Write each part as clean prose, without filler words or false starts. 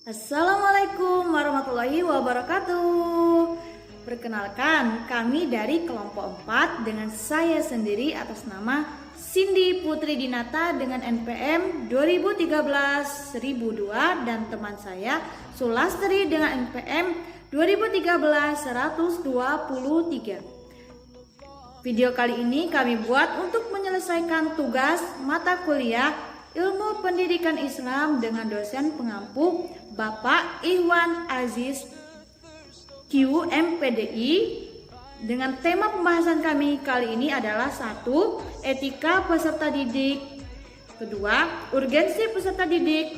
Assalamualaikum warahmatullahi wabarakatuh. Perkenalkan, kami dari kelompok 4 dengan saya sendiri atas nama Cindy Putri Dinata dengan NPM 2013-1002 dan teman saya Sulastri dengan NPM 2013-123. Video kali ini kami buat untuk menyelesaikan tugas mata kuliah Ilmu Pendidikan Islam dengan dosen pengampu Bapak Iwan Aziz QMPDI. Dengan tema pembahasan kami kali ini adalah 1. Etika peserta didik, 2. Urgensi peserta didik,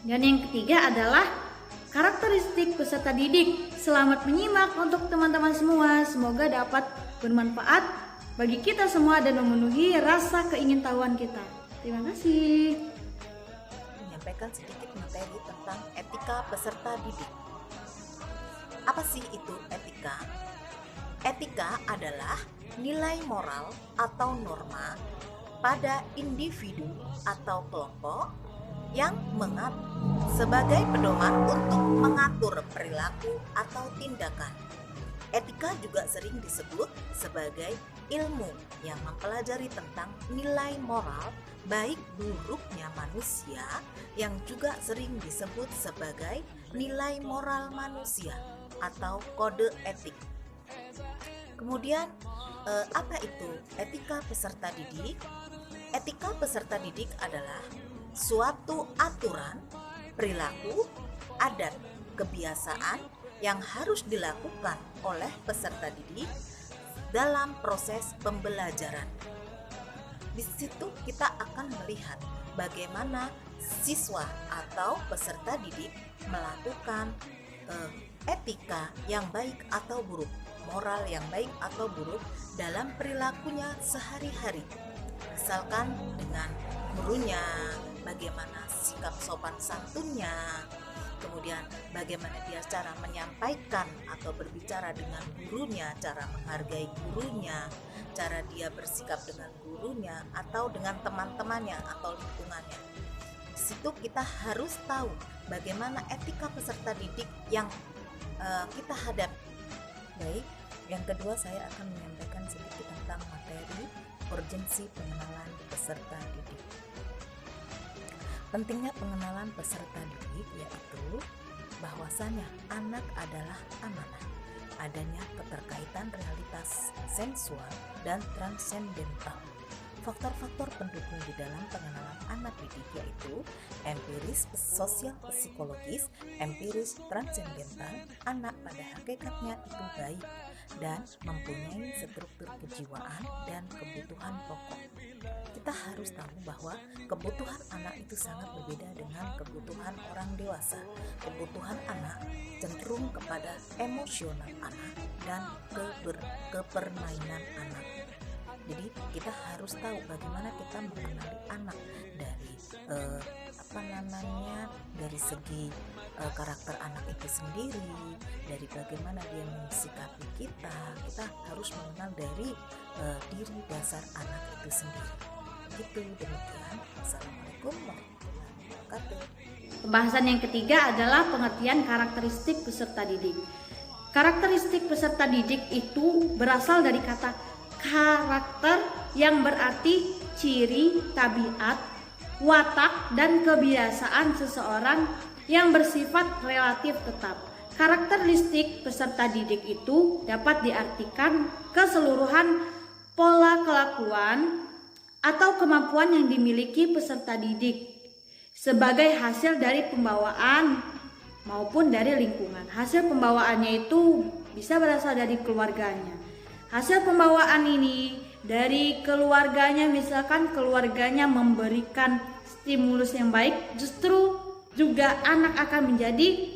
dan yang ketiga adalah karakteristik peserta didik. Selamat menyimak untuk teman-teman semua, semoga dapat bermanfaat bagi kita semua dan memenuhi rasa keingintahuan kita. Terima kasih. Menyampaikan sedikit materi tentang etika peserta didik. Apa sih itu etika? Etika adalah nilai moral atau norma pada individu atau kelompok yang sebagai pedoman untuk mengatur perilaku atau tindakan. Etika juga sering disebut sebagai ilmu yang mempelajari tentang nilai moral baik buruknya manusia, yang juga sering disebut sebagai nilai moral manusia atau kode etik. Kemudian apa itu etika peserta didik? Etika peserta didik adalah suatu aturan, perilaku, adat, kebiasaan yang harus dilakukan oleh peserta didik dalam proses pembelajaran. Di situ kita akan melihat bagaimana siswa atau peserta didik melakukan etika yang baik atau buruk, moral yang baik atau buruk dalam perilakunya sehari-hari. Misalkan dengan gurunya, bagaimana sikap sopan santunnya, kemudian bagaimana dia cara menyampaikan atau berbicara dengan gurunya, cara menghargai gurunya, cara dia bersikap dengan gurunya atau dengan teman-temannya atau lingkungannya. Di situ kita harus tahu bagaimana etika peserta didik yang kita hadapi. Baik, yang kedua saya akan menyampaikan sedikit tentang materi urgensi pengenalan peserta didik. Pentingnya pengenalan peserta didik yaitu bahwasanya anak adalah amanah, adanya keterkaitan realitas sensual dan transendental. Faktor-faktor pendukung di dalam pengenalan anak didik yaitu empiris sosial psikologis, empiris transendental. Anak pada hakikatnya itu baik dan mempunyai struktur kejiwaan dan kebutuhan pokok. Kita harus tahu bahwa kebutuhan anak itu sangat berbeda dengan kebutuhan orang dewasa. Kebutuhan anak cenderung kepada emosional anak dan kepermainan anak. Jadi kita harus tahu bagaimana kita mengenali anak dari dari segi karakter anak itu sendiri, dari bagaimana dia mensikapi kita. Kita harus mengenal dari diri dasar anak itu sendiri. Gitu, demikian. Assalamualaikum warahmatullahi wabarakatuh. Pembahasan yang ketiga adalah pengertian karakteristik peserta didik. Karakteristik peserta didik itu berasal dari kata karakter yang berarti ciri, tabiat, watak, dan kebiasaan seseorang yang bersifat relatif tetap. Karakteristik peserta didik itu dapat diartikan keseluruhan pola kelakuan atau kemampuan yang dimiliki peserta didik sebagai hasil dari pembawaan maupun dari lingkungan. Hasil pembawaannya itu bisa berasal dari keluarganya. Hasil pembawaan ini dari keluarganya, misalkan keluarganya memberikan stimulus yang baik, justru juga anak akan menjadi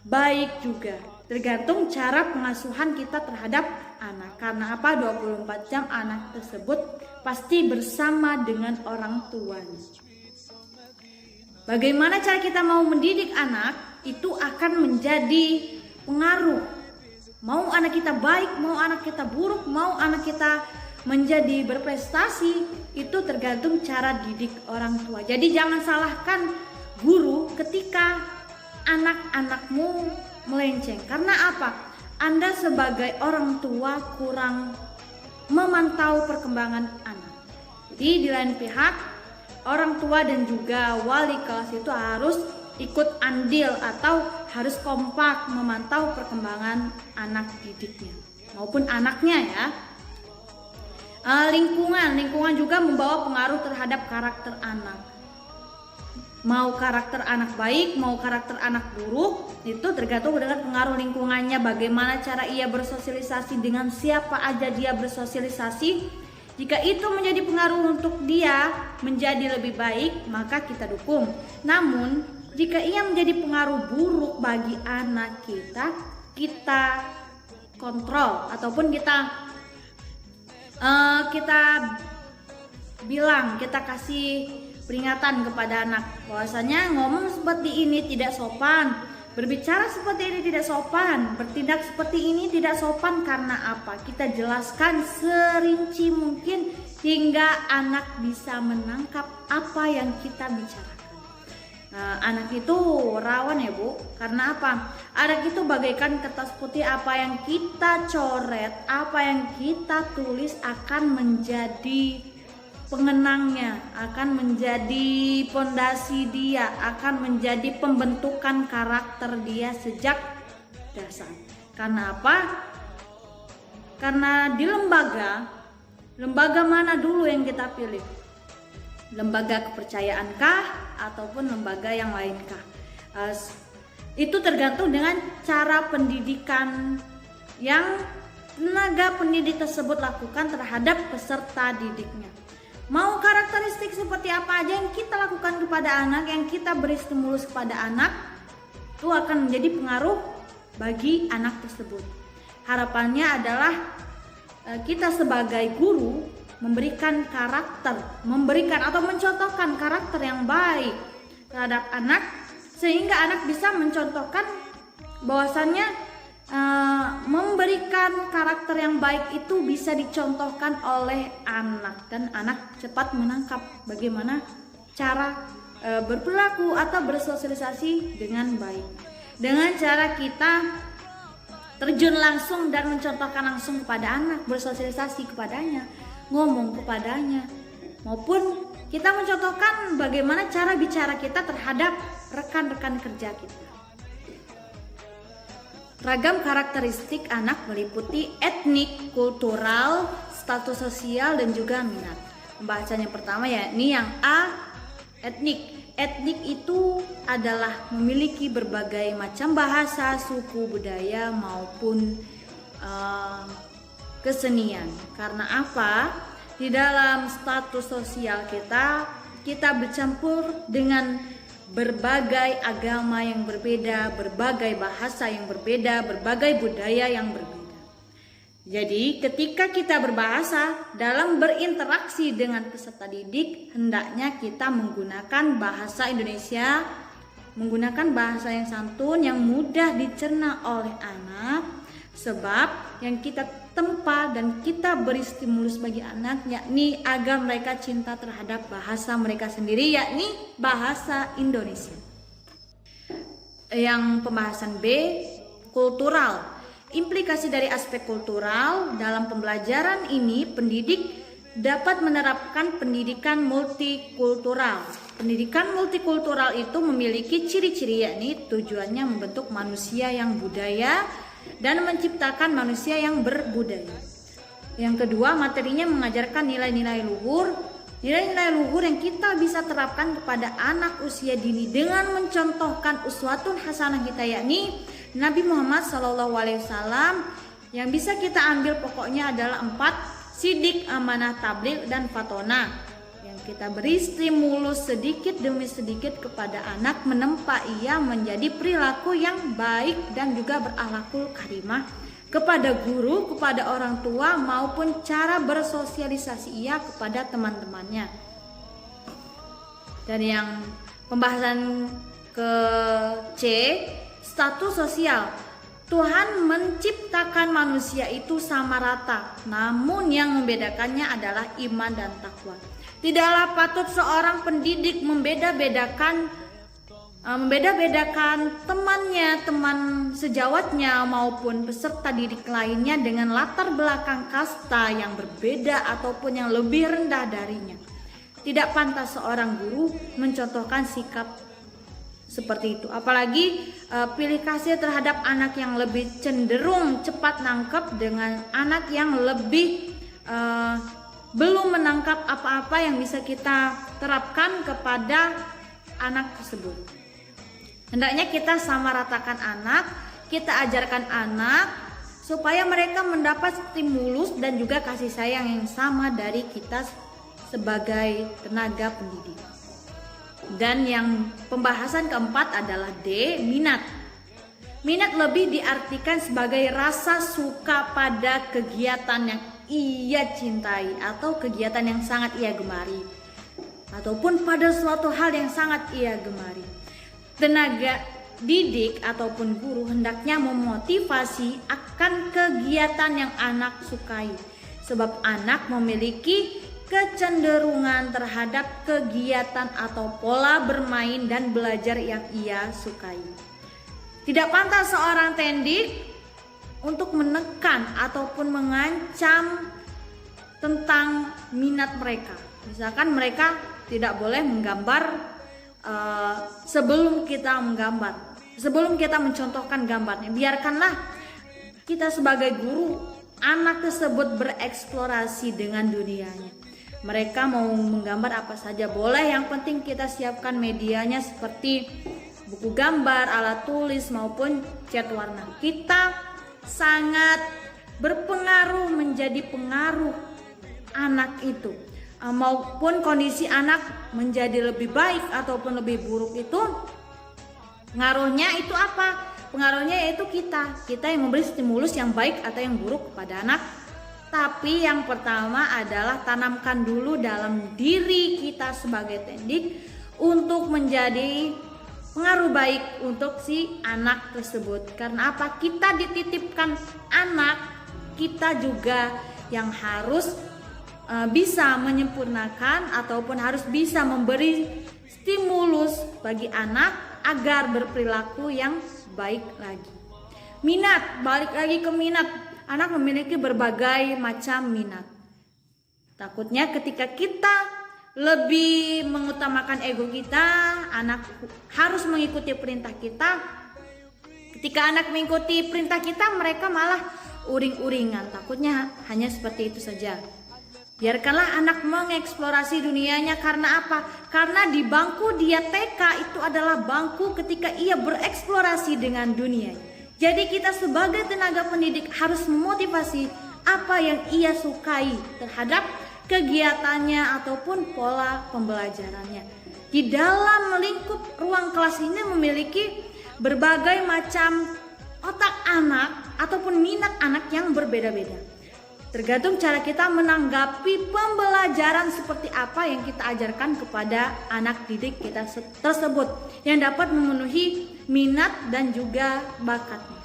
baik juga. Tergantung cara pengasuhan kita terhadap anak. Karena apa? 24 jam anak tersebut pasti bersama dengan orang tuanya. Bagaimana cara kita mau mendidik anak itu akan menjadi pengaruh. Mau anak kita baik, mau anak kita buruk, mau anak kita menjadi berprestasi, itu tergantung cara didik orang tua. Jadi jangan salahkan guru ketika anak-anakmu melenceng. Karena apa? Anda sebagai orang tua kurang memantau perkembangan anak. Jadi di lain pihak, orang tua dan juga wali kelas itu harus ikut andil atau harus kompak memantau perkembangan anak didiknya maupun anaknya ya. Lingkungan juga membawa pengaruh terhadap karakter anak. Mau karakter anak baik, mau karakter anak buruk, itu tergantung dengan pengaruh lingkungannya. Bagaimana cara ia bersosialisasi, dengan siapa aja dia bersosialisasi. Jika itu menjadi pengaruh untuk dia menjadi lebih baik, maka kita dukung. Namun, jika ia menjadi pengaruh buruk bagi anak kita kontrol ataupun kita bilang, kita kasih peringatan kepada anak bahwasanya ngomong seperti ini tidak sopan, berbicara seperti ini tidak sopan, bertindak seperti ini tidak sopan. Karena apa? Kita jelaskan serinci mungkin hingga anak bisa menangkap apa yang kita bicarakan. Anak itu rawan ya Bu, karena apa? Anak itu bagaikan kertas putih, apa yang kita coret, apa yang kita tulis akan menjadi pengenangnya, akan menjadi pondasi dia, akan menjadi pembentukan karakter dia sejak dasar. Karena apa? Karena di lembaga mana dulu yang kita pilih? Lembaga kepercayaankah ataupun lembaga yang lainkah? Itu tergantung dengan cara pendidikan yang tenaga pendidik tersebut lakukan terhadap peserta didiknya. Mau karakteristik seperti apa aja yang kita lakukan kepada anak, yang kita beri stimulus kepada anak, itu akan menjadi pengaruh bagi anak tersebut. Harapannya adalah kita sebagai guru memberikan atau mencontohkan karakter yang baik terhadap anak, sehingga anak bisa mencontohkan bahwasannya memberikan karakter yang baik itu bisa dicontohkan oleh anak, dan anak cepat menangkap bagaimana cara berperilaku atau bersosialisasi dengan baik. Dengan cara kita terjun langsung dan mencontohkan langsung kepada anak, bersosialisasi kepadanya, ngomong kepadanya, maupun kita mencontohkan bagaimana cara bicara kita terhadap rekan-rekan kerja kita. Ragam karakteristik anak meliputi etnik, kultural, status sosial, dan juga minat. Pembahasan yang pertama yakni yang A, etnik. Etnik itu adalah memiliki berbagai macam bahasa, suku, budaya maupun kesenian. Karena apa? Di dalam status sosial kita bercampur dengan berbagai agama yang berbeda, berbagai bahasa yang berbeda, berbagai budaya yang berbeda. Jadi ketika kita berbahasa dalam berinteraksi dengan peserta didik, hendaknya kita menggunakan bahasa Indonesia, menggunakan bahasa yang santun, yang mudah dicerna oleh anak. Sebab yang kita tempa dan kita beri stimulus bagi anak yakni agar mereka cinta terhadap bahasa mereka sendiri, yakni bahasa Indonesia. Yang pembahasan B, kultural. Implikasi dari aspek kultural dalam pembelajaran ini, pendidik dapat menerapkan pendidikan multikultural. Pendidikan multikultural itu memiliki ciri-ciri, yakni tujuannya membentuk manusia yang budaya dan menciptakan manusia yang berbudaya. Yang kedua, materinya mengajarkan nilai-nilai luhur. Nilai-nilai luhur yang kita bisa terapkan kepada anak usia dini dengan mencontohkan uswatun hasanah kita, yakni Nabi Muhammad SAW. Yang bisa kita ambil pokoknya adalah 4: sidik, amanah, tabligh, dan fatona. Yang kita beri stimulus sedikit demi sedikit kepada anak, menempa ia menjadi perilaku yang baik dan juga berakhlakul karimah kepada guru, kepada orang tua, maupun cara bersosialisasi ia kepada teman-temannya. Dan yang pembahasan ke C, status sosial. Tuhan menciptakan manusia itu sama rata, namun yang membedakannya adalah iman dan takwa. Tidaklah patut seorang pendidik membeda-bedakan membeda-bedakan temannya, teman sejawatnya maupun peserta didik lainnya dengan latar belakang kasta yang berbeda ataupun yang lebih rendah darinya. Tidak pantas seorang guru mencontohkan sikap seperti itu. Apalagi pilih kasih terhadap anak yang lebih cenderung cepat nangkep dengan anak yang lebih belum menangkap apa-apa yang bisa kita terapkan kepada anak tersebut. Hendaknya kita sama ratakan anak, kita ajarkan anak supaya mereka mendapat stimulus dan juga kasih sayang yang sama dari kita sebagai tenaga pendidik. Dan yang pembahasan keempat adalah D, minat. Minat lebih diartikan sebagai rasa suka pada kegiatan yang ia cintai atau kegiatan yang sangat ia gemari, ataupun pada suatu hal yang sangat ia gemari. Tenaga didik ataupun guru hendaknya memotivasi akan kegiatan yang anak sukai, sebab anak memiliki kecenderungan terhadap kegiatan atau pola bermain dan belajar yang ia sukai. Tidak pantas seorang tendik untuk menekan ataupun mengancam tentang minat mereka. Misalkan mereka tidak boleh menggambar sebelum kita menggambar, sebelum kita mencontohkan gambarnya. Biarkanlah kita sebagai guru, anak tersebut bereksplorasi dengan dunianya. Mereka mau menggambar apa saja boleh, yang penting kita siapkan medianya seperti buku gambar, alat tulis maupun cat warna. Kita sangat berpengaruh, menjadi pengaruh anak itu, maupun kondisi anak menjadi lebih baik ataupun lebih buruk itu pengaruhnya itu apa? Pengaruhnya yaitu kita yang memberi stimulus yang baik atau yang buruk kepada anak. Tapi yang pertama adalah tanamkan dulu dalam diri kita sebagai tendik untuk menjadi pengaruh baik untuk si anak tersebut. Karena apa? Kita dititipkan anak, kita juga yang harus bisa menyempurnakan ataupun harus bisa memberi stimulus bagi anak agar berperilaku yang baik lagi. Minat, balik lagi ke minat. Anak memiliki berbagai macam minat. Takutnya ketika kita lebih mengutamakan ego kita, anak harus mengikuti perintah kita. Ketika anak mengikuti perintah kita, mereka malah uring-uringan. Takutnya hanya seperti itu saja. Biarkanlah anak mengeksplorasi dunianya. Karena apa? Karena di bangku dia TK itu adalah bangku ketika ia bereksplorasi dengan dunia. Jadi kita sebagai tenaga pendidik harus memotivasi apa yang ia sukai terhadap kegiatannya ataupun pola pembelajarannya. Di dalam lingkup ruang kelas ini memiliki berbagai macam otak anak ataupun minat anak yang berbeda-beda. Tergantung cara kita menanggapi pembelajaran seperti apa yang kita ajarkan kepada anak didik kita tersebut, yang dapat memenuhi minat dan juga bakatnya.